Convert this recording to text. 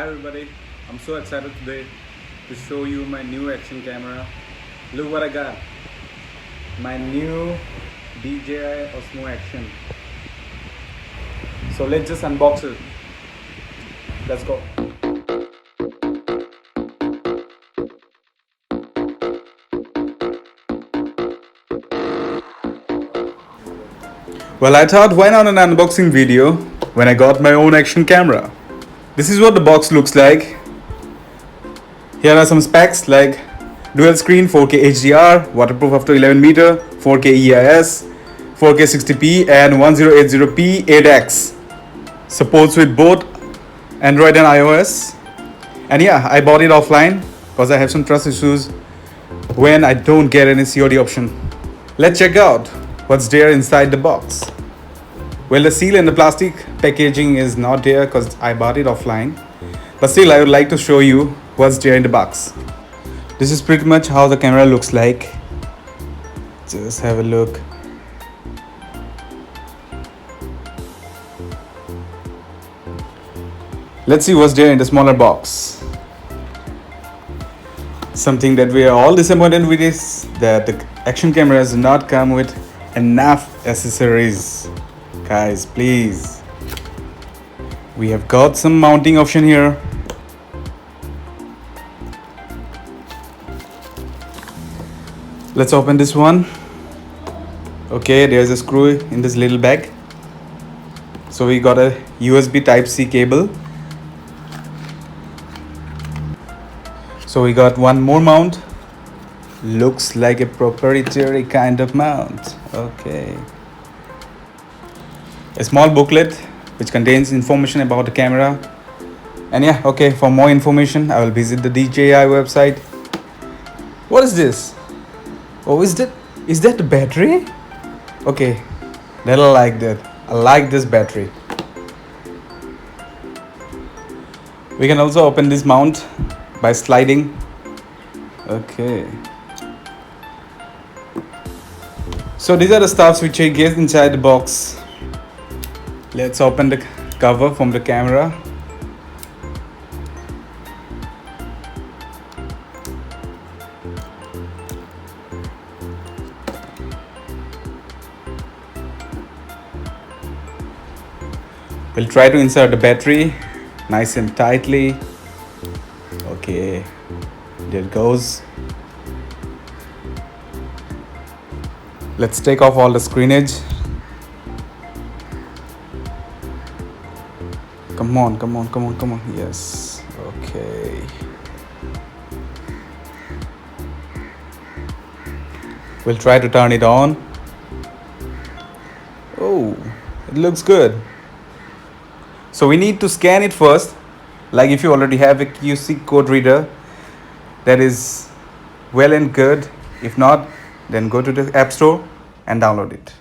Hi everybody, I'm so excited today to show you my new action camera. Look what I got, my new Dji OSMO action. So let's just unbox it. Let's go. Well, I thought why not an unboxing video when I got my own action camera. This is what the box looks like. Here are some specs like dual screen 4K HDR, waterproof up to 11 meter, 4K EIS, 4K 60p and 1080p 8x. Supports with both Android and iOS. And yeah, I bought it offline because I have some trust issues when I don't get any COD option. Let's check out what's there inside the box. Well, the seal and the plastic packaging is not there because I bought it offline. But still, I would like to show you what's there in the box. This is pretty much how the camera looks like. Just have a look. Let's see what's there in the smaller box. Something that we are all disappointed with is that the action cameras do not come with enough accessories. Guys, please. We have got some mounting option here. Let's open this one. Okay, there's a screw in this little bag. So we got a USB Type-C cable. So we got one more mount. Looks like a proprietary kind of mount. Okay. A small booklet which contains information about the camera. And yeah, okay, for more information I will visit the DJI website. What is this? Oh, is that the battery? Okay, I like that. I like this battery. We can also open this mount by sliding. Okay. So these are the stuffs which I get inside the box. Let's open the cover from the camera. We'll try to insert the battery nice and tightly. Okay, there it goes. Let's take off all the screenage. Come on. Yes, okay. We'll try to turn it on. Oh, it looks good. So we need to scan it first. Like if you already have a QC code reader, that is well and good. If not, then go to the App Store and download it.